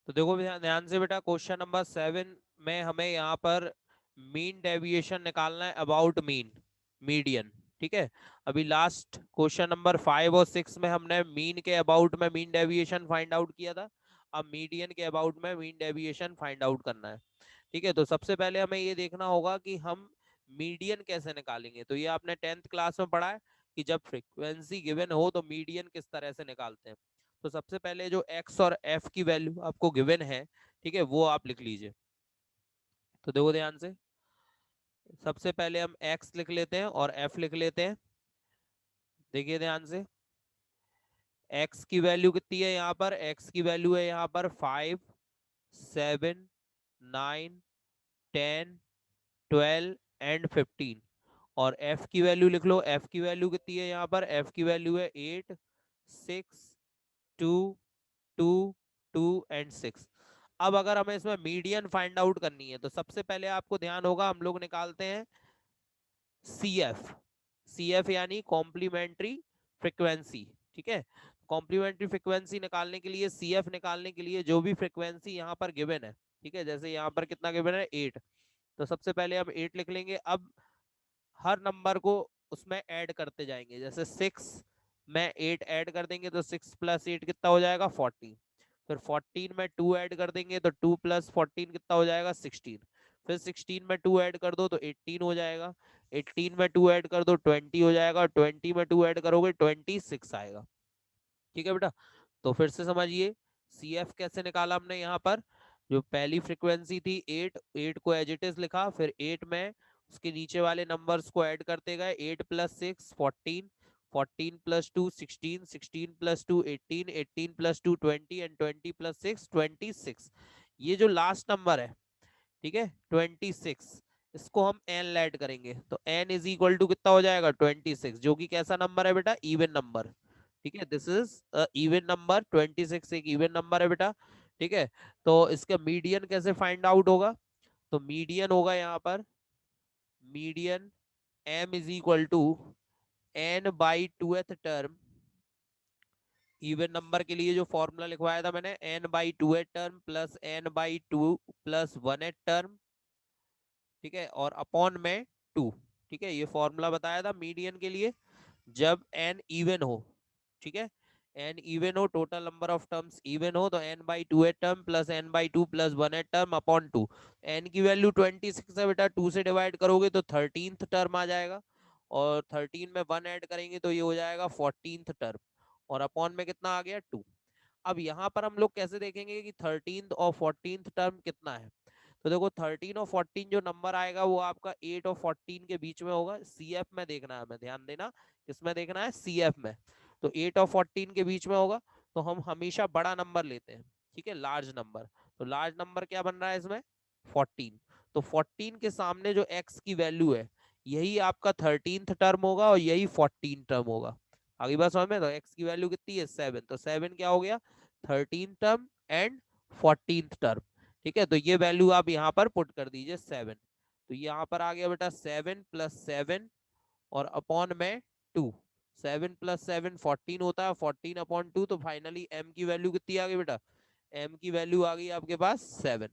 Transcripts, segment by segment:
तो देखो ध्यान से बेटा, क्वेश्चन नंबर 7 में हमें यहाँ पर मीन डेविएशन निकालना है अबाउट मीन, मीडियन। ठीक है, अभी लास्ट क्वेश्चन नंबर 5 और 6 में हमने मीन के अबाउट में मीन डेविएशन फाइंड आउट किया था। अब मीडियन के अबाउट में मीन डेविएशन फाइंड आउट करना है। ठीक है, तो सबसे पहले हमें ये देखना होगा कि हम मीडियन कैसे निकालेंगे। तो ये आपने 10th क्लास में पढ़ा है कि जब फ्रीक्वेंसी गिवन हो तो मीडियन किस तरह से निकालते हैं। तो सबसे पहले जो x और f की वैल्यू आपको गिवन है, ठीक है, वो आप लिख लीजिए। तो देखो ध्यान से, सबसे पहले हम x लिख लेते हैं और f लिख लेते हैं। देखिए ध्यान से, x की वैल्यू कितनी है यहाँ पर, x की वैल्यू है यहाँ पर 5, 7, 9, 10, 12 एंड 15। और f की वैल्यू लिख लो, f की वैल्यू कितनी है यहाँ पर, f की वैल्यू है 8, 6, 2, 2, 2 एंड 6। अब अगर हमें इसमें मीडियन फाइंड आउट करनी है तो सबसे पहले आपको ध्यान होगा हम लोग निकालते हैं CF। CF यानी कॉम्प्लीमेंट्री फ्रिक्वेंसी। ठीक है, कॉम्प्लीमेंट्री फ्रिक्वेंसी निकालने के लिए, CF निकालने के लिए जो भी फ्रिक्वेंसी यहाँ पर गिवन है, ठीक है, जैसे यहाँ पर कितना गिवन है 8, तो सबसे पहले हम 8 लिख लेंगे। अब हर नंबर को उसमें ऐड करते जाएंगे, जैसे 6 में 8 ऐड कर देंगे तो 6 प्लस 8 कितना हो जाएगा 14। फिर 14 में 2 ऐड कर देंगे तो 2 प्लस 14 कितना हो जाएगा 16। फिर 16 में 2 ऐड कर दो तो 18 हो जाएगा। 18 में 2 ऐड कर दो 20 हो जाएगा। 20 में 2 ऐड करोगे 26 आएगा। ठीक है बेटा, तो फिर से समझिए, CF कैसे निकाला हमने यहाँ पर। जो पहली फ्रीक्वेंसी थी 8, 8 को एज इट इज लिखा, फिर 8 में उसके नीचे वाले नंबर्स को ऐड करते गए, 8 plus 6 14, 14 plus 2 16, 16 plus 2 18, 18 plus 2 20 and 20 plus 6 26। ये जो लास्ट नंबर है, ठीक है 26, इसको हम n ऐड करेंगे तो n इज इक्वल टू कितना हो जाएगा 26, जो कि कैसा नंबर है बेटा, इवन नंबर। ठीक है, दिस इज इवन नंबर, 26 एक इवन नंबर है बेटा। ठीक है, तो इसका मीडियन कैसे फाइंड आउट होगा, तो मीडियन होगा यहाँ पर, median m is equal to n by 2th term. Even number के लिए जो फॉर्मूला लिखवाया था मैंने, n by 2th term plus n by 2 plus 1th term. ठीक है, और अपॉन में 2। ठीक है, ये फॉर्मूला बताया था मीडियन के लिए, जब n इवन हो। ठीक है, n इवन हो, total number of terms even हो, तो n by 2th term plus n by 2 plus 1th term upon 2। n की वैल्यू 26 है बेटा, 2 से डिवाइड करोगे तो 13th टर्म आ जाएगा, और 13 में 1 ऐड करेंगे तो ये हो जाएगा 14th टर्म, और अपॉन में कितना आ गया 2। अब यहाँ पर हम लोग कैसे देखेंगे कि 13th और 14th टर्म कितना है। तो देखो 13 और 14 जो नंबर आएगा वो आपका 8 और 14 के बीच में होगा। CF में देखना है हमें, ध्यान देना, किसमें देखना है, CF में। तो 8 और 14 के बीच में होगा, तो हम हमेशा बड़ा नंबर लेते हैं। ठीक है, लार्ज नंबर। तो लार्ज नंबर क्या बन रहा है इसमें, 14। तो 14 के सामने जो x की वैल्यू है, यही आपका 13th टर्म होगा और यही 14 टर्म होगा। अगली बात समझ में, तो x की वैल्यू कितनी है 7, तो 7 क्या हो गया 13 टर्म एंड 14th टर्म। ठीक है, तो ये वैल्यू आप यहाँ पर पुट कर दीजिए 7। तो यहाँ पर आ गया बेटा 7 प्लस 7 और अपॉन में 2। 7 प्लस 7 14 होता है, 14 अपॉन 2, तो फाइनली m की वैल्यू कितनी आ गई बेटा, m की वैल्यू आ गई आपके पास 7।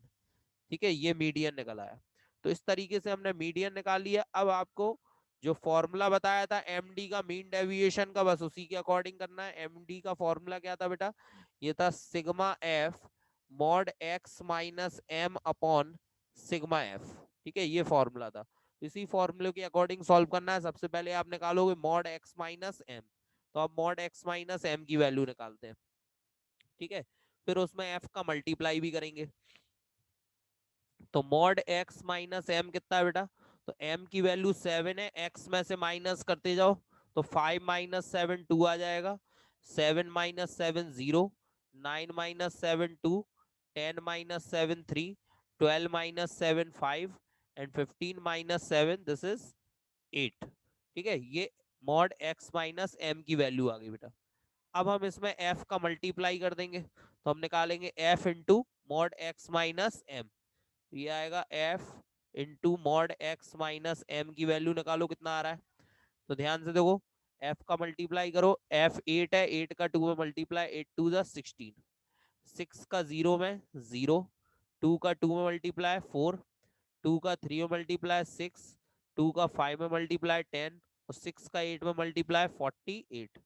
ठीक है, ये मीडियन निकल आया। तो इस तरीके से हमने मीडियन निकाल लिया। अब आपको जो फॉर्मूला बताया था एमडी का, मीन डेविएशन का, बस उसी के अकॉर्डिंग करना है। एमडी का फॉर्मूला क्या था बेटा, ये था sigma F mod X minus M upon sigma F. ठीक है, ये फॉर्मूला था। इसी फॉर्मूले के अकॉर्डिंग सॉल्व करना है। सबसे पहले आप निकालोगे मॉड एक्स माइनस एम, तो आप मॉड एक्स माइनस एम की वैल्यू निकालते हैं। ठीक है, फिर उसमें एफ का मल्टीप्लाई भी करेंगे। तो मॉड एक्स माइनस एम कितना है बेटा, तो m की वैल्यू 7 है, x में से माइनस करते जाओ तो 5 माइनस 7 2 आ जाएगा। 7 minus 7 0, 9 minus 7 2, 10 minus 7 3, 12 minus 7 5 and 15 minus 7 this is 8। ठीक है, ये मॉड x माइनस एम की वैल्यू आ गई बेटा। अब हम इसमें f का मल्टीप्लाई कर देंगे, तो हम निकालेंगे f into mod x minus M. तो ये आएगा f into mod X minus M की वैल्यू निकालो कितना आ रहा है। तो ध्यान से देखो, f का मल्टीप्लाई करो, f 8 है, 8 का 2 में मल्टीप्लाई, 8 2 जा 16, 6 का 0 में 0, 2 का 2 में मल्टीप्लाई 4, 2 का 3 में मल्टीप्लाई 6, 2 का 5 में मल्टीप्लाई 10 और 6 का 8 में मल्टीप्लाई 48।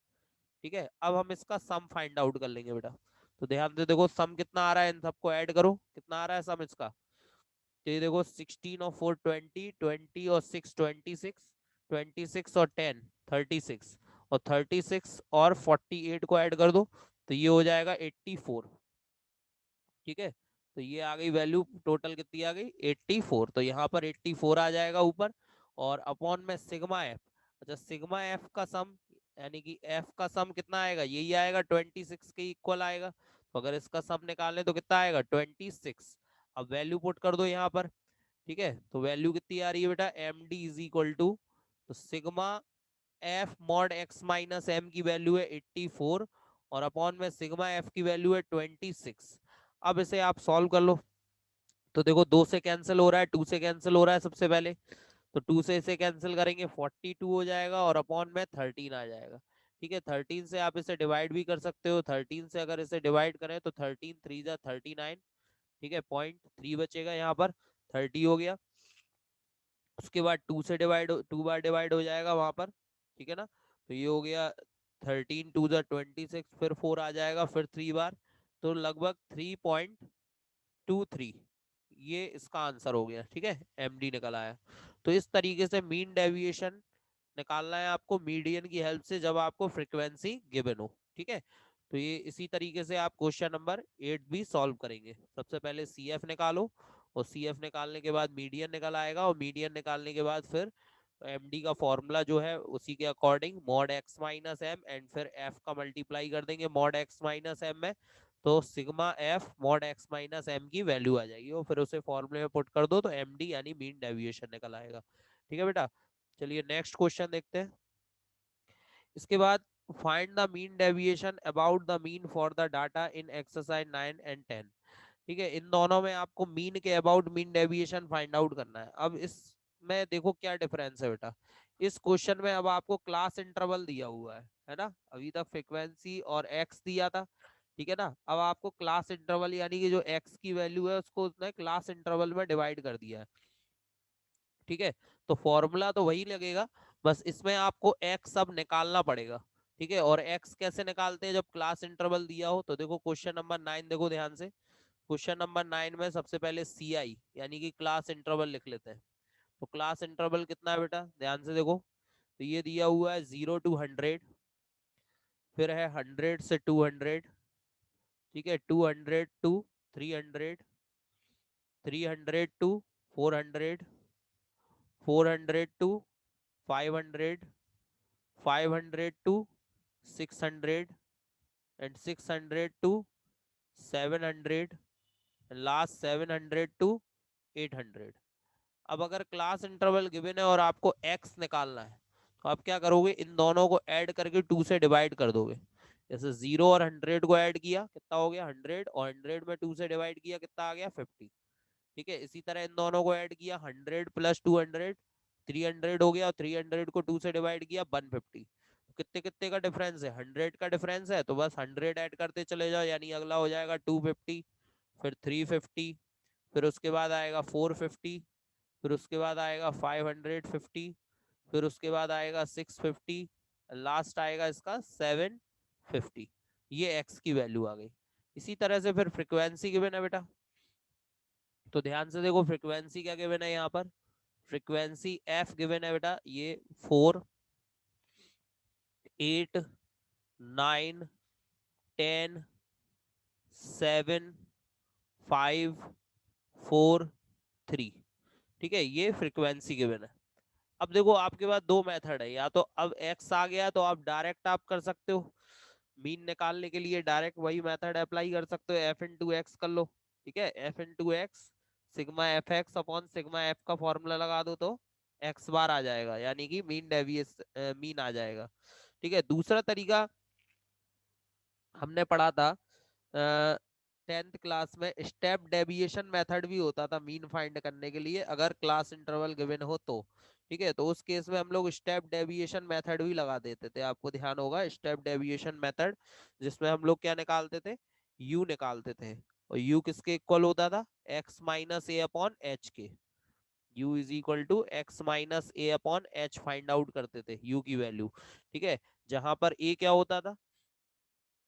ठीक है, अब हम इसका सम फाइंड आउट कर लेंगे बेटा। तो ध्यान से देखो सम कितना आ रहा है, इन सबको ऐड करो, कितना आ रहा है सम इसका। तो ये देखो 16 और 4 20, 20 और 6 26, 26 और 10 36, और 36 और 48 को ऐड कर दो तो ये हो जाएगा 84। ठीक है, तो ये आ गई वैल्यू, टोटल कितनी आ गई 84। तो यहाँ पर 84 आ जाएगा ऊपर, और अपॉन में सिग्मा एफ। अच्छा, सिग्मा एफ का सम यानी कि एफ का सम कितना आएगा, यही आएगा 26 के इक्वल आएगा। तो अगर इसका सम निकालें तो कितना आएगा 26। अब वैल्यू पुट कर दो यहाँ पर। ठीक है, तो वैल्यू कितनी आ रही है बेटा, M D is equal to, तो sigma F mod X minus M की वैल्यू है 84, और अपॉन में सिग्मा एफ की वैल्यू है 26। अब इसे आप सॉल्व कर लो। तो देखो 2 से कैंसिल हो रहा है, 2 से कैंसिल हो रहा है सबसे पहले, तो 2 से इसे कैंसिल करेंगे 42 हो जाएगा, और अपॉन में 13 आ जाएगा। ठीक है, 13 से आप इसे डिवाइड भी कर सकते हो, 13 से अगर इसे डिवाइड करें तो 13 3 जा 39। ठीक है, 0.3 बचेगा यहाँ पर, 30 हो गया। उसके बाद 2 से डिवाइड, 2 बार डिवाइड हो जाएगा वहां पर। ठीक है ना, तो ये हो गया 13 2 जा 26, फिर 4 आ जाएगा, फिर 3 बार, तो लगभग 3.23, ये इसका आंसर हो गया। ठीक है, एमडी निकल आया। तो इस तरीके से मीन डेविएशन निकालना है आपको मीडियन की हेल्प से, जब आपको फ्रीक्वेंसी गिवन हो। ठीक है, तो ये इसी तरीके से आप क्वेश्चन नंबर 8 भी सॉल्व करेंगे। सबसे पहले सी एफ निकालो, और सी एफ निकालने के बाद मीडियन निकल आएगा, और मीडियन निकालने के बाद फिर एमडी का फॉर्मूला जो है उसी के according mod X minus M, and फिर एफ का मल्टीप्लाई कर देंगे मॉड एक्स माइनस एम में, तो sigma F mod X minus M की वैल्यू आ जाएगी, और फिर उसे फॉर्मूले में पुट कर दो तो एमडी यानी मीन डेविएशन निकल आएगा। ठीक है बेटा, चलिए नेक्स्ट क्वेश्चन देखते हैं। इसके बाद find the mean deviation about the mean for the data in exercise 9 and 10। ठीक है, इन दोनों में आपको मीन के about mean deviation find out करना है। अब इसमें देखो क्या डिफरेंस है बेटा। इस क्वेश्चन में अब आपको क्लास इंटरवल दिया हुआ है ना, अभी तक फ्रीक्वेंसी और एक्स दिया था। ठीक है ना, अब आपको क्लास इंटरवल यानी कि जो एक्स की वैल्यू है उसको उसने क्लास इंटरवल में डिवाइड कर दिया है। ठीक है, तो फॉर्मूला तो वही लगेगा, बस इसमें आपको एक्स अब निकालना पड़ेगा। ठीक है, और एक्स कैसे निकालते हैं जब क्लास इंटरवल दिया हो, तो देखो क्वेश्चन नंबर 9 देखो ध्यान से। क्वेश्चन नंबर 9 में सबसे पहले सी आई यानी कि क्लास इंटरवल लिख लेते हैं। तो क्लास इंटरवल कितना है बेटा, ध्यान से देखो। तो ये दिया हुआ है 0 to 100, फिर है 100 से 200, ठीक है, 200 to 300, 300 to 400, 400 to 500, 500 to 600, and 600 to 700, and last 700 to 800। अब अगर क्लास इंटरवल गिवन है और आपको एक्स निकालना है, तो आप क्या करोगे, इन दोनों को ऐड करके 2 से डिवाइड कर दोगे। जैसे 0 और 100 को ऐड किया कितना हो गया 100, और 100 में 2 से डिवाइड किया कितना आ गया 50। ठीक है, इसी तरह इन दोनों को ऐड किया 100 प्लस 200, 300 हो गया, और 300 को 2 से डिवाइड किया 150। तो कितने कितने का डिफरेंस है, 100 का डिफरेंस है, तो बस 100 ऐड करते चले जाओ, यानी अगला हो जाएगा 250, फिर 350, फिर उसके बाद आएगा 450, फिर उसके बाद आएगा 550, फिर उसके बाद आएगा 650, लास्ट आएगा इसका 750। ये एक्स की वैल्यू आ गई। इसी तरह से फिर फ्रीक्वेंसी गिवन है बेटा। तो ध्यान से देखो फ्रीक्वेंसी क्या गिवन है यहाँ पर, फ्रीक्वेंसी एफ गिवन है बेटा, ये 4 8 9 10 7 5 4 3। ठीक है, ये फ्रीक्वेंसी गिवन है। अब देखो आपके पास दो मेथड है, या तो अब एक्स आ गया तो आप डायरेक्ट आप कर सकते हो, मीन निकालने के लिए डायरेक्ट वही मेथड अप्लाई कर सकते हो, एफ इन टू एक्स कर लो। ठीक है, F into X sigma F X upon sigma F का फॉर्मूला लगा दो तो एक्स बार आ जाएगा, यानी कि मीन डेविएस मीन आ जाएगा। ठीक है, दूसरा तरीका हमने पढ़ा था 10th क्लास में, स्टेप डेविएशन मेथड भी होता था मीन फाइंड करने के लिए, अगर क्लास इंटरवल गिवन हो तो। ठीक है, तो उस केस में हम लोग स्टेप डेविएशन मेथड भी लगा देते थे, आपको ध्यान होगा स्टेप डेविएशन मेथड, जिसमें हम लोग क्या निकालते थे, u निकालते थे, और u किसके इक्वल होता था, x minus A upon H के। u is equal to X minus A upon H find out करते थे u की वैल्यू। ठीक है, जहां पर a क्या होता था,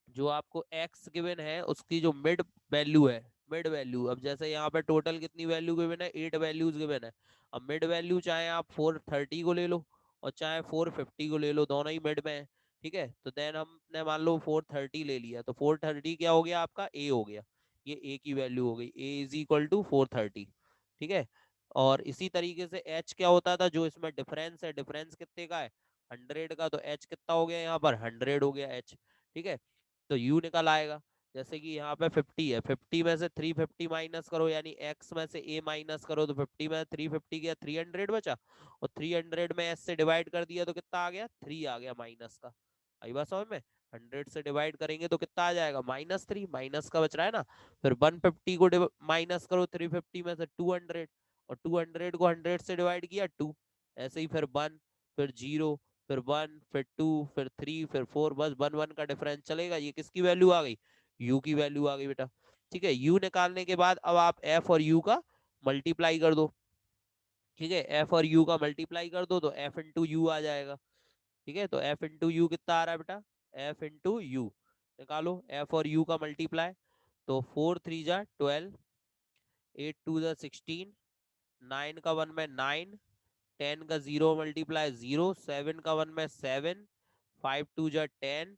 जो आपको x गिवन है उसकी जो मिड वैल्यू है, मिड वैल्यू, अब जैसे यहाँ पे टोटल कितनी वैल्यू गिवन है, 8 वैल्यूज गिवन है। अब मिड वैल्यू चाहे आप 430 को ले लो और चाहे 450 को ले लो, दोनों ही मिड में है। ठीक है, तो देन हमने मान लो 430 ले लिया, तो 430 क्या हो गया आपका, a हो गया, ये a की वैल्यू हो गई, a इज इक्वल टू 430। ठीक है, और इसी तरीके से h क्या होता था, जो इसमें डिफरेंस है, डिफरेंस कितने का है, 100 का, तो h कितना हो गया यहाँ पर, 100 हो गया h। ठीक है, तो u निकल आएगा। जैसे कि यहाँ पे 50 है, 50 में से 350 माइनस करो, यानी x में से a माइनस करो, तो 50 में 350 गया, 300 बचा, और 300 में s से डिवाइड कर दिया तो कितना आ गया, 3 आ गया माइनस का। आई बात समझ में, 100 से डिवाइड करेंगे तो कितना आ जाएगा, -3, माइनस का बच रहा है ना। फिर 150 को माइनस करो 350 में से 200, और 200 को 100 से डिवाइड किया 2, ऐसे ही फिर 1, फिर 0, फिर 1, फिर 2, फिर 3, फिर 4, बस 1 1 का डिफरेंस चलेगा। ये किसकी वैल्यू आ गई, u की वैल्यू आ गई बेटा। ठीक है, u निकालने के बाद अब आप f और u का मल्टीप्लाई कर दो। ठीक है, f और u का मल्टीप्लाई कर दो तो f इंटू यू आ जाएगा। ठीक है, तो f इंटू यू कितना आ रहा है बेटा, f इंटू यू निकालो, f और u का मल्टीप्लाई, तो 4 3 जा 12, 8 2 जा 16, 9 का 1 में 9, 10 का 0 मल्टीप्लाई 0, 7 का 1 में 7, 5 2 जा 10,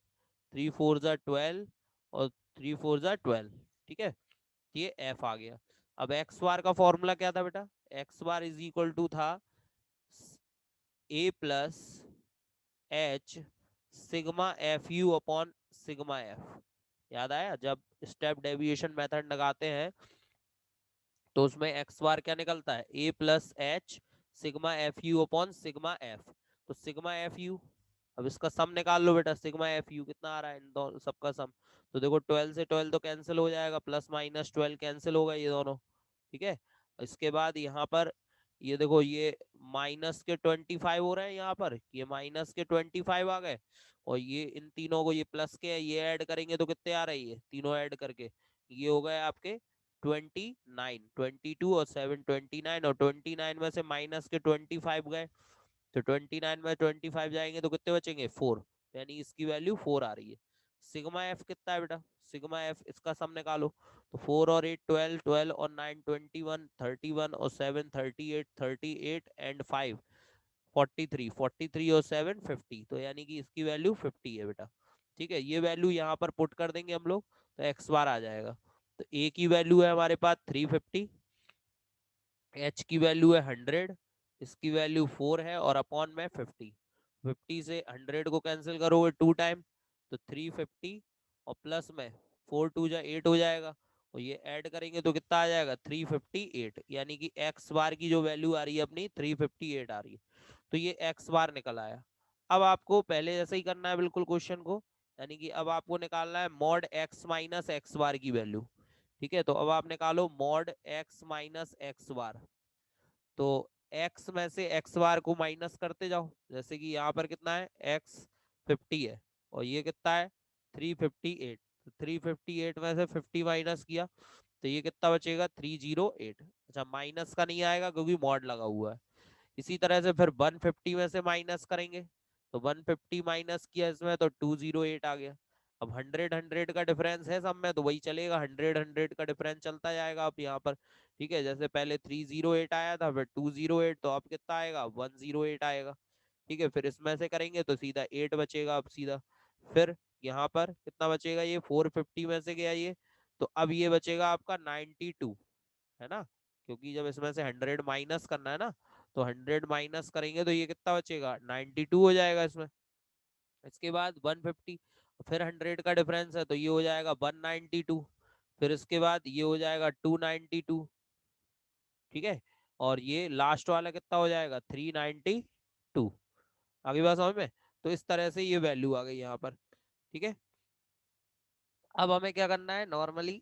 3 4 जा 12, और 3 4 जा 12। ठीक है, ये f आ गया। अब एक्स बार का फॉर्मूला क्या था बेटा, X bar is equal to था a plus H sigma F U upon sigma F. याद आया, जब स्टेप डेविएशन मेथड लगाते हैं तो उसमें एक्स बार क्या निकलता है, a plus H sigma F U upon sigma F. तो सिग्मा एफ यू, अब इसका सम निकाल लो बेटा, सिग्मा एफ यू कितना आ रहा है, इन दोनों सबका सम, तो देखो 12 से 12 तो कैंसिल हो जाएगा, प्लस माइनस 12 कैंसिल होगा ये दोनों। ठीक है, इसके बाद यहाँ पर ये देखो, ये माइनस के 25 हो रहे हैं यहाँ पर, ये माइनस के 25 आ गए, और ये इन तीनों को, ये प्लस के ये ऐड करेंगे तो कितने आ रही है, तीनों ऐड करके ये हो गए आपके 29, 22 और 7 29, और 29 में से माइनस के 25 गए, तो 29 में 25 जाएंगे तो कितने बचेंगे, 4, यानी इसकी वैल्यू 4 आ रही है। सिग्मा एफ कितना है बेटा, सिग्मा एफ इसका सम निकालो, तो 4 और 8 12, 12 और 9 21, 31 और 7 38, 38 एंड 5 43, 43 और 7 50, तो यानी कि इसकी वैल्यू 50 है बेटा। ठीक है, ये वैल्यू यहाँ पर पुट कर देंगे हम लोग, तो एक्स बार आ जाएगा। तो ए की वैल्यू है हमारे पास 350, एच की वैल्यू है 100, इसकी वैल्यू 4 है, और अपॉन में 50, 50 से 100 को कैंसिल करोगे 2 टाइम, तो 350, और प्लस में 4 2 जा 8 हो जाएगा, और ये ऐड करेंगे तो कितना आ जाएगा, 358, यानी कि एक्स बार की जो वैल्यू आ रही है अपनी 358 आ रही है। तो ये एक्स बार निकल आया। अब आपको पहले जैसे ही करना है बिल्कुल क्वेश्चन को, यानी कि अब आपको निकालना है mod X minus X bar की वैल्यू। ठीक है, तो अब आप निकालो mod X minus X bar, तो x में से x बार को माइनस करते जाओ, जैसे कि यहाँ पर कितना है, x 50 है, और ये कितना है 358, तो 358 में से 50 माइनस किया तो ये कितना बचेगा 308। अच्छा, माइनस का नहीं आएगा क्योंकि मॉड लगा हुआ है। इसी तरह से फिर 150 में से माइनस करेंगे, तो 150 माइनस किया इसमें तो 208 आ गया। अब 100 100 का डिफरेंस है सब में, तो वही चलेगा, 100 100 का डिफरेंस चलता जाएगा अब यहाँ पर। ठीक है, जैसे पहले 308 आया था, फिर 208, तो अब कितना आएगा 108 आएगा। ठीक है, फिर इसमें से करेंगे तो सीधा 8 बचेगा अब सीधा। फिर यहाँ पर कितना बचेगा, ये 450 में से गया ये, तो अब ये बचेगा आपका 92, है ना, क्योंकि जब इसमें से 100 माइनस करना है ना, तो 100 माइनस करेंगे तो ये कितना बचेगा 92 हो जाएगा इसमें। इसके बाद 150, फिर 100 का डिफरेंस है तो ये हो जाएगा 192, फिर इसके बाद ये हो जाएगा 292। ठीक है, और ये लास्ट वाला कितना हो जाएगा 392। आगे बात समझ में, तो इस तरह से ये वैल्यू आ गई यहाँ पर। ठीक है, अब हमें क्या करना है, नॉर्मली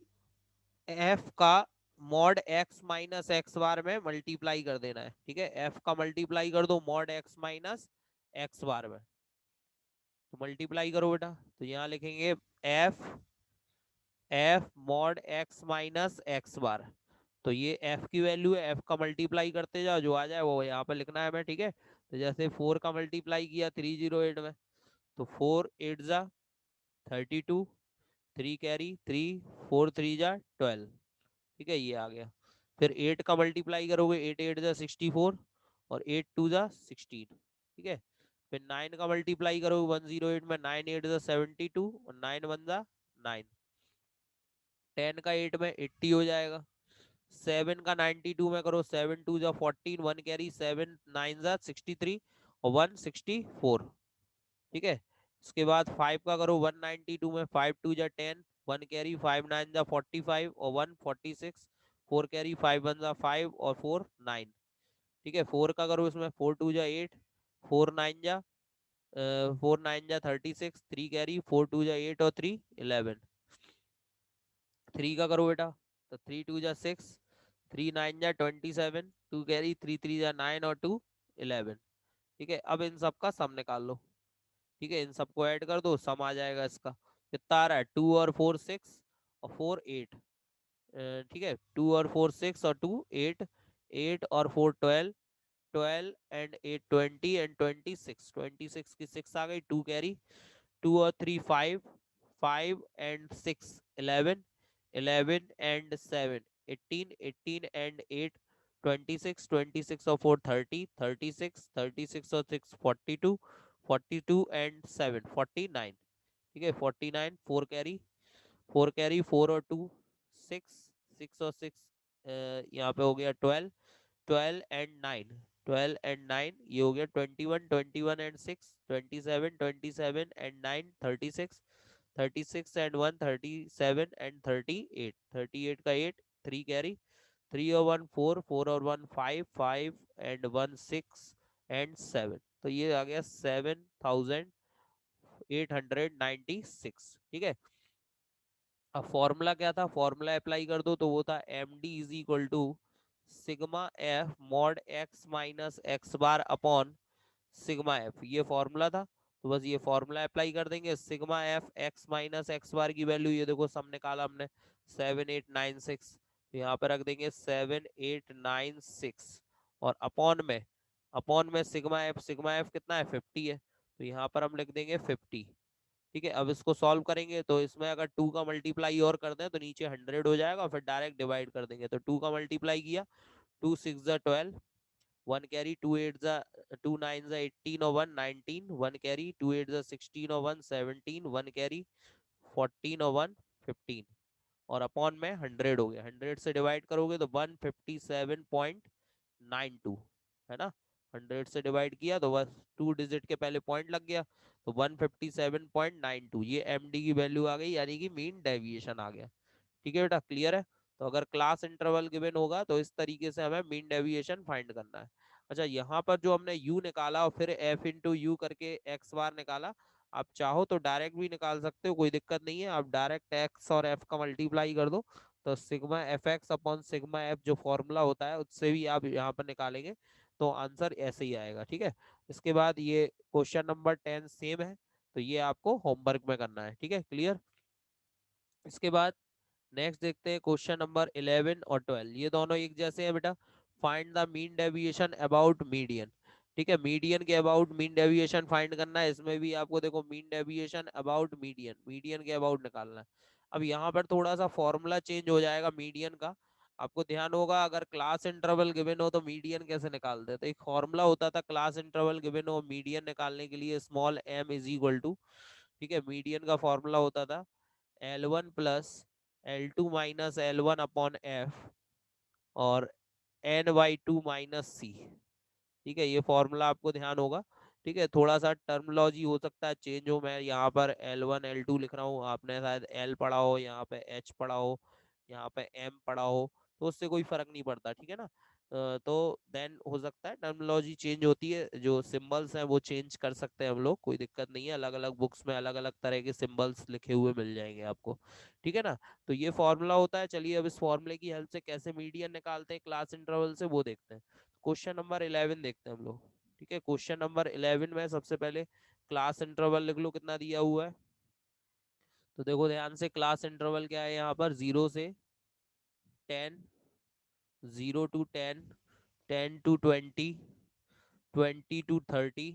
एफ का mod X minus X bar में मल्टीप्लाई कर देना है। ठीक है, एफ का मल्टीप्लाई कर दो mod X minus X bar में, तो मल्टीप्लाई करो बेटा, तो यहाँ लिखेंगे F F mod X minus X bar. तो ये एफ की वैल्यू है, एफ का मल्टीप्लाई करते जाओ, जो आ जाए वो यहाँ पे लिखना है हमें, ठीक है। तो जैसे 4 का मल्टीप्लाई किया 308 में, तो 4 8 जा 32, 3 कैरी 3, 4 3 जा 12, ठीक है, ये आ गया। फिर 8 का मल्टीप्लाई करोगे, 8 8 जा 64 और 8 2 जा 16, ठीक है। फिर 9 का मल्टीप्लाई करोगे 108 में, 9 8 जा 72 और 9 1 जा 9। 10 का 8 में 80 हो जाएगा। 7 का 92 में करो, 7 2 जा 14, 1 कैरी, 7 9 जा 63 और 1 64, ठीक है। इसके बाद 5 का करो 192 में, 5 2 जा 10, 1 कैरी, 5 9 जा 45 और 1 46, 4 कैरी, 5 1 जा 5 और 4 9, ठीक है। 4 का करो इसमें, 4 2 जा 8, 4 9 जा 4 9 जा 36, 3 कैरी, 4 2 जा 8 और 3 11। 3 का करो बेटा, तो 3 2 जा 6, 3 9 जा 27, 2 कैरी, 3 3 जा 9 और 2 11, ठीक है। अब इन सब का सम निकाल लो, ठीक है, इन सबको ऐड कर दो, सम आ जाएगा इसका। कितना आ रहा है, 2 और 4 6 और 4 8, ठीक है, 2 और 4 6 और 2 8, 8 और 4 12, 12 एंड 8 20 एंड 26, 26 की 6 आ गई, 2 कैरी, 2 और 3 5, 5 एंड 6 11, 11 एंड 7 18, 18 एंड 8 26, 26 और 4 30, 36, 36 और 6 42, 42 एंड 7 49, ठीक है। 49, 4 कैरी, 4 कैरी, 4 और 2 6, 6 और 6 यहाँ पे हो गया 12, 12 एंड 9, 12 एंड 9 ये हो गया 21, 21 एंड 6 27, 27 एंड 9 36, 36 एंड 1 37 एंड 38, 38 का 8, 3 कैरी, 3 और 1 4, 4 और 1 5, 5 एंड 1 6 एंड 7, तो ये आ गया 7896, ठीक है। अब फॉर्मूला क्या था, फॉर्मूला अप्लाई कर दो, तो वो था M D is equal to sigma F mod X minus X bar upon sigma F, ये फॉर्मूला था। तो बस ये फॉर्मूला अप्लाई कर देंगे, sigma F X minus X bar की वैल्यू ये देखो सब निकाला हमने 7896, तो यहाँ पे रख देंगे 7896 और अपॉन में सिग्मा एफ कितना है 50 है, तो यहाँ पर हम लिख देंगे 50, ठीक है। अब इसको सॉल्व करेंगे, तो इसमें अगर 2 का मल्टीप्लाई और कर दें तो नीचे 100 हो जाएगा, फिर डायरेक्ट डिवाइड कर देंगे, तो 2 का मल्टीप्लाई किया, 2 6 जा 12, 1 कैरी, 2 8 जा 2 9 जा 18 और 1 19, 1 कैरी, 2 8 जा 16 और 1 17, 1 कैरी, 14 और 1 15 और अपॉन में 100 हो गया, 100 से डिवाइड करोगे तो 157.92, है ना। 100 से डिवाइड किया तो बस 2 डिजिट के पहले पॉइंट लग गया, तो 157.92 ये एमडी की वैल्यू आ गई, यानी कि मीन डेविएशन आ गया, ठीक है बेटा, क्लियर है। तो अगर क्लास इंटरवल गिवन होगा तो इस तरीके से हमें मीन डेविएशन फाइंड करना है। अच्छा, यहाँ पर जो हमने u निकाला और फिर f इंटू यू करके x बार निकाला, आप चाहो तो डायरेक्ट भी निकाल सकते हो, कोई दिक्कत नहीं है, आप डायरेक्ट x और f का मल्टीप्लाई कर दो, तो sigma F X upon sigma F जो फॉर्मूला होता है उससे भी आप यहाँ पर निकालेंगे, तो आंसर ऐसे ही आएगा, ठीक है। इसके बाद ये क्वेश्चन नंबर 10 सेम है, तो ये आपको होमवर्क में करना है, ठीक है, क्लियर। इसके बाद नेक्स्ट देखते हैं क्वेश्चन नंबर 11 और 12, ये दोनों एक जैसे हैं बेटा। Find the mean deviation about median, ठीक है, मीडियन के अबाउट मीन डेविएशन फाइंड करना है, इसमें भी आपको देखो mean deviation about median, median के अबाउट निकालना है। अब यहाँ पर थोड़ा सा फॉर्मूला चेंज हो जाएगा मीडियन का, आपको ध्यान होगा, अगर क्लास इंटरवल गिवन हो तो मीडियन कैसे निकालते हैं, तो एक फॉर्मूला होता था क्लास इंटरवल गिवन हो मीडियन निकालने के लिए, small m is equal to, ठीक है, मीडियन का फॉर्मूला होता था L1 plus L2 minus L1 upon F और N/2 माइनस सी, ठीक है, ये फॉर्मूला आपको ध्यान होगा, ठीक है। थोड़ा सा टर्मोलॉजी हो सकता है चेंज हो, मैं यहाँ पर L1 L2 लिख रहा हूँ, आपने शायद L पढ़ा हो, यहाँ पे H पढ़ा हो, यहाँ पे M पढ़ा हो, तो उससे कोई फर्क नहीं पड़ता, ठीक है ना। तो देन हो सकता है टर्मिनोलॉजी चेंज होती है, जो सिंबल्स हैं वो चेंज कर सकते हैं हम लोग, कोई दिक्कत नहीं है, अलग अलग बुक्स में अलग अलग तरह के सिंबल्स लिखे हुए मिल जाएंगे आपको, ठीक है ना। तो ये फॉर्मूला होता है, चलिए अब इस फॉर्मूले की हेल्प से कैसे मीडियन निकालते हैं क्लास इंटरवल से वो देखते हैं। क्वेश्चन नंबर 11 देखते हैं हम लोग, ठीक है। क्वेश्चन नंबर 11 में सबसे पहले क्लास इंटरवल लिख लो, कितना दिया हुआ है, तो देखो ध्यान से, क्लास इंटरवल क्या है यहाँ पर, 0 से 10, 0 to 10, 10 to 20, 20 to 30,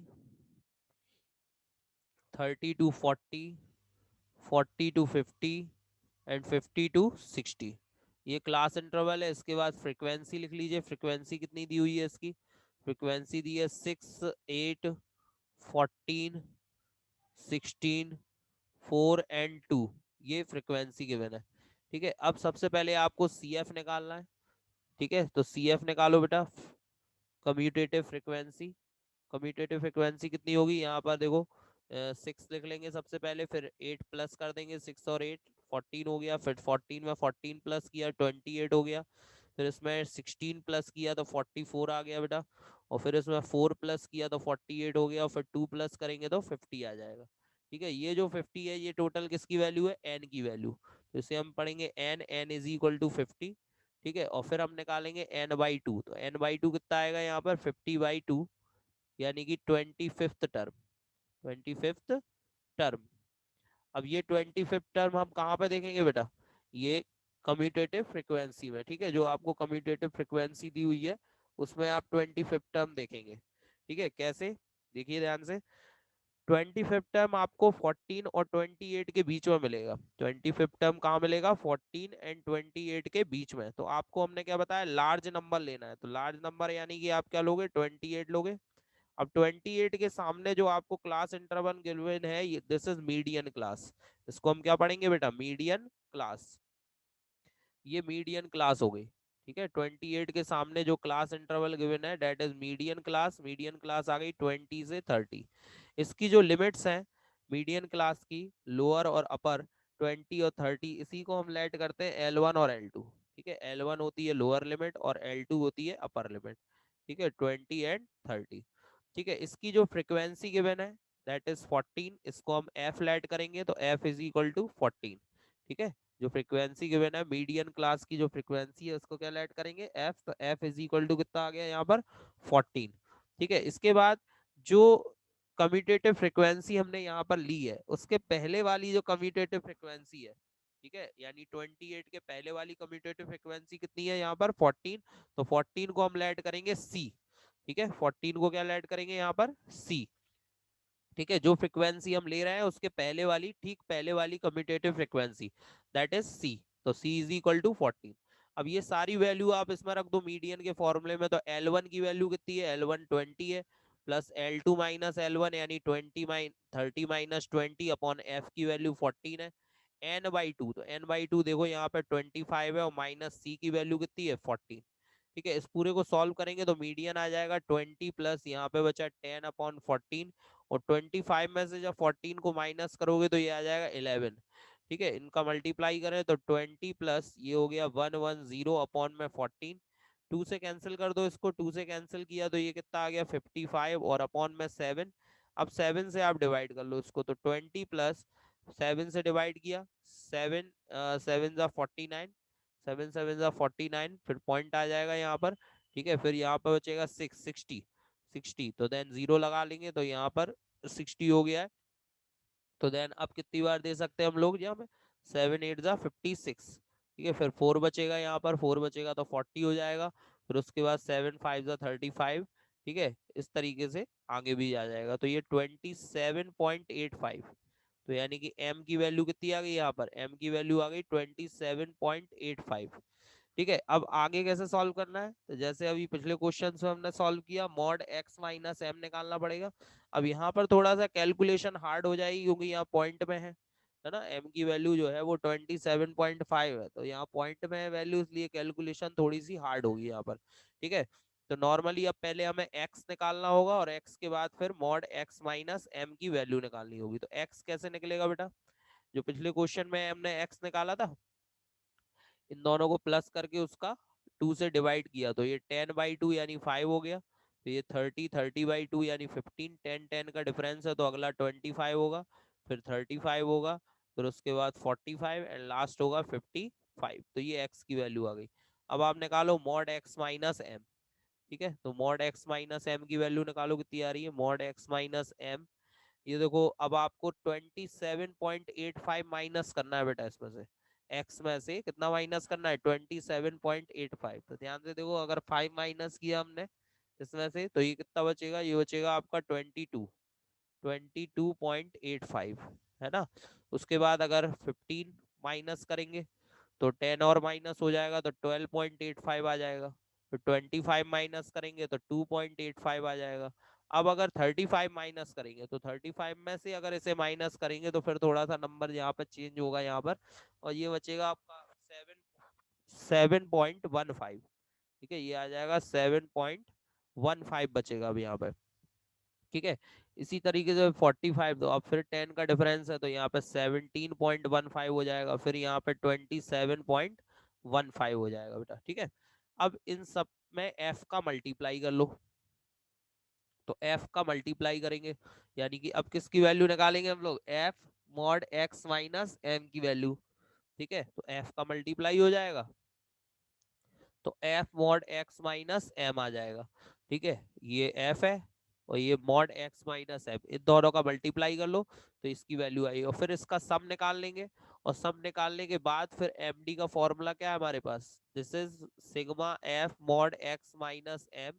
30 to 40, 40 to 50 and 50 to 60। ये क्लास इंटरवल है। इसके बाद फ्रीक्वेंसी लिख लीजिए। फ्रीक्वेंसी कितनी दी हुई है इसकी? फ्रीक्वेंसी दी है 6, 8, 14, 16, 4 and 2। ये फ्रीक्वेंसी गिवन है। ठीक है, अब सबसे पहले आपको सी एफ निकालना है। ठीक है, तो सी एफ निकालो बेटा, कम्यूटेटिव फ्रीक्वेंसी। कम्यूटेटिव फ्रीक्वेंसी कितनी होगी? यहाँ पर देखो, 6 लिख लेंगे सबसे पहले, फिर 8 प्लस कर देंगे, 6 और 8 14 हो गया, फिर 14 में 14 प्लस किया 28 हो गया, फिर इसमें 16 प्लस किया तो 44 आ गया बेटा, और फिर इसमें 4 प्लस किया तो 48 हो गया, और फिर 2 प्लस करेंगे तो 50 आ जाएगा। ठीक है, ये जो 50 है ये टोटल किसकी वैल्यू है? एन की वैल्यू। तो इसे हम पढ़ेंगे एन इज इक्वल टू 50। ठीक है, और फिर हम निकालेंगे n/2। तो n/2 कितना आएगा यहाँ पर? 50/2, यानी कि 25th टर्म। 25th term. अब ये 25th टर्म हम कहाँ पे देखेंगे बेटा? ये कम्यूटेटिव फ्रीक्वेंसी में। ठीक है, जो आपको कम्यूटेटिव फ्रीक्वेंसी दी हुई है उसमें आप 25th टर्म देखेंगे। ठीक है, कैसे? देखिए ध्यान से, 25th टर्म आपको 14 और 28 के बीच में मिलेगा। 25th टर्म कहाँ मिलेगा? 14 एंड 28 के बीच में। तो आपको हमने क्या बताया? लार्ज नंबर लेना है। तो लार्ज नंबर यानी कि आप क्या लोगे? 28 लोगे। अब 28 के सामने जो आपको क्लास इंटरवल गिवन है, दिस इज मीडियन क्लास। इसको हम क्या पढ़ेंगे बेटा? Median class. ये मीडियन क्लास हो गई। ठीक है, 28 के सामने जो क्लास इंटरवल गिवन है that is median class. Median class आ गई 20 से 30। इसकी जो लिमिट्स हैं मीडियन क्लास की, लोअर और अपर, 20 और 30, इसी को हम लेट करते हैं L1 और L2। ठीक है, L1 होती है लोअर लिमिट और L2 होती है अपर लिमिट। ठीक है, 20 एंड 30। ठीक है, इसकी जो फ्रीक्वेंसी गिवन है दैट इज 14। इसको हम f लेट करेंगे तो f इज इक्वल टू 14। ठीक है, जो फ्रीक्वेंसी गिवन है मीडियन क्लास की, जो फ्रीक्वेंसी है उसको क्या लेट करेंगे? f। तो f इज इक्वल टू कितना आ गया यहाँ पर? 14। ठीक है, इसके बाद जो कम्यूटेटिव फ्रीक्वेंसी हमने यहाँ पर ली है उसके पहले वाली जो कम्यूटेटिव फ्रीक्वेंसी है, ठीक है, यानी 28 के पहले वाली कम्यूटेटिव फ्रीक्वेंसी कितनी है यहाँ पर? 14। तो 14 को हम लेट करेंगे c। ठीक है, 14 को क्या लेट करेंगे यहाँ पर? c। ठीक है, जो फ्रीक्वेंसी हम ले रहे हैं उसके पहले वाली, ठीक पहले वाली cumulative frequency, that is C. तो सी इज इक्वल टू 14। अब ये सारी वैल्यू आप इसमें रख दो मीडियन के फॉर्मूले में। तो L1 की वैल्यू कितनी है? L1 20 है, प्लस L2 माइनस L1 यानी 30 माइनस 20 अपॉन एफ की वैल्यू 14 है, n/2। तो n/2 देखो यहाँ पे 25 है, और माइनस सी की वैल्यू कितनी है? 14। ठीक है, इस पूरे को सॉल्व करेंगे तो मीडियन आ जाएगा 20 प्लस यहाँ पे बचा 10/14, और 25 में से जब 14 को माइनस करोगे तो ये आ जाएगा 11। ठीक है, इनका मल्टीप्लाई करें तो 20 प्लस ये हो गया 110 अपॉन में 14। 2 से कैंसिल कर दो इसको, 2 से कैंसिल किया तो ये कितना आ गया? 55, और अपॉन में 7। अब 7 से आप डिवाइड कर लो इसको, तो 20 प्लस 7 से डिवाइड किया, 7 7 जा 49, 7 7 जा 49, फिर पॉइंट आ जाएगा यहाँ पर। ठीक है, फिर यहाँ पर बचेगा 60। 60 तो देन जीरो लगा लेंगे तो यहाँ पर 60 हो गया है। तो देन अब कितनी बार दे सकते हैं हम लोग यहाँ पे? 7 8 जा 56। ठीक है, फिर 4 बचेगा, यहाँ पर 4 बचेगा तो 40 हो जाएगा। फिर उसके बाद 7 5 जा 35। ठीक है, इस तरीके से आगे भी आ जाएगा। तो ये 27.85। तो यानी कि m की वैल्यू कितनी आ गई यहाँ पर? m की वैल्यू आ गई 27.85। ठीक है, अब आगे कैसे सॉल्व करना है? तो जैसे अभी पिछले क्वेश्चन में हमने सॉल्व किया, मॉड x माइनस एम निकालना पड़ेगा। अब यहाँ पर थोड़ा सा कैलकुलेशन हार्ड हो जाएगी क्योंकि यहाँ पॉइंट में है ना, m की वैल्यू जो है वो 27.5 है, तो यहाँ पॉइंट में है वैल्यू, इसलिए कैलकुलेशन थोड़ी सी हार्ड होगी यहाँ पर। ठीक है, तो नॉर्मली अब पहले हमें x निकालना होगा, और x के बाद फिर मॉड x माइनस एम की वैल्यू निकालनी होगी। तो x कैसे निकलेगा बेटा? जो पिछले क्वेश्चन में हमने x निकाला था, इन दोनों को प्लस करके उसका 2 से डिवाइड किया, तो ये 10/2 यानी 5 हो गया। तो ये 30 यानी 15, 10 10 का डिफरेंस है तो अगला 25 होगा, फिर 35 होगा, फिर उसके बाद 45 एंड लास्ट होगा 55। तो ये x की वैल्यू आ गई। अब आप निकालो मॉड x माइनस एम। ठीक है, तो मॉड x माइनस एम की वैल्यू निकालो, कितनी आ रही है? मॉड x माइनस एम ये देखो अब आपको 27.85 माइनस करना है बेटा, इसमें से एक्स में से कितना माइनस करना है, 27.85। तो ध्यान से देखो, अगर 5 माइनस किया हमने इसमें से तो ये कितना बचेगा, ये बचेगा आपका 22.85, है ना। उसके बाद अगर 15 माइनस करेंगे तो 10 और माइनस हो जाएगा तो 12.85 आ जाएगा। तो 25 माइनस करेंगे तो 2.85 आ जाएगा। अब अगर 35 माइनस करेंगे तो 35 में से अगर इसे माइनस करेंगे तो फिर थोड़ा सा नंबर यहाँ पर चेंज होगा यहाँ पर, और ये बचेगा आपका 7.15। ठीक है, ये आ जाएगा 7.15 बचेगा अब यहाँ पे। ठीक है, इसी तरीके से 45, तो अब फिर 10 का डिफरेंस है तो यहाँ पे 17.15 हो जाएगा, फिर यहाँ पे 27.15 हो जाएगा बेटा। ठीक है, अब इन सब में f का मल्टीप्लाई कर लो। तो f का मल्टीप्लाई करेंगे, यानी कि अब किसकी वैल्यू निकालेंगे हम लोग, f mod x minus m की वैल्यू। ठीक है, तो f का मल्टीप्लाई हो जाएगा तो f mod x minus m आ जाएगा। ठीक है, ये f है और ये मॉड x माइनस m, इन दोनों का मल्टीप्लाई कर लो तो इसकी वैल्यू आई, और फिर इसका सम निकाल लेंगे। और सम निकालने के बाद फिर md का फॉर्मूला क्या है हमारे पास, this is sigma f mod x minus m,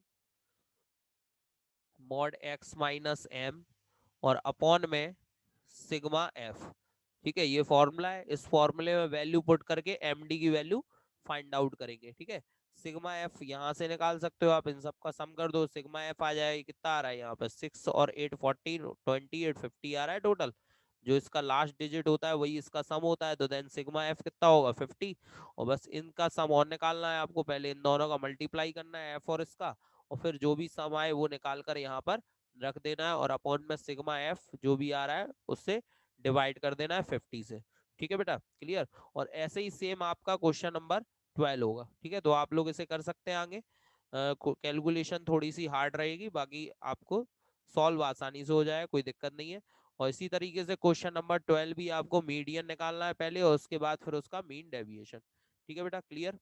mod x minus m और अपॉन में सिग्मा f। ठीक है, ये फॉर्मूला है, इस फॉर्मूले में वैल्यू पुट करके md की वैल्यू फाइंड आउट करेंगे। ठीक है, सिग्मा एफ यहाँ से निकाल सकते हो आप, इन सब का सम कर दो, सिग्मा एफ आ जाए, कितना आ रहा है यहाँ पे 6 और 8 14 28 50 आ रहा है टोटल। जो इसका लास्ट डिजिट होता है वही इसका सम होता है, तो देन सिग्मा एफ कितना होगा 50। और बस इनका सम और निकालना है आपको, पहले इन दोनों का मल्टीप्लाई करना है एफ और इसका, और फिर जो भी सम आए वो निकाल कर यहाँ पर रख देना है, और अपॉन में सिग्मा एफ जो भी आ रहा है उससे डिवाइड कर देना है 50 से। ठीक है बेटा, क्लियर। और ऐसे ही सेम आपका क्वेश्चन नंबर 12 होगा। ठीक है, तो आप लोग इसे कर सकते हैं आगे। कैलकुलेशन थोड़ी सी हार्ड रहेगी, बाकी आपको सॉल्व आसानी से हो जाए, कोई दिक्कत नहीं है। और इसी तरीके से क्वेश्चन नंबर 12 भी आपको मीडियन निकालना है पहले, और उसके बाद फिर उसका मीन डेविएशन। ठीक है बेटा, क्लियर।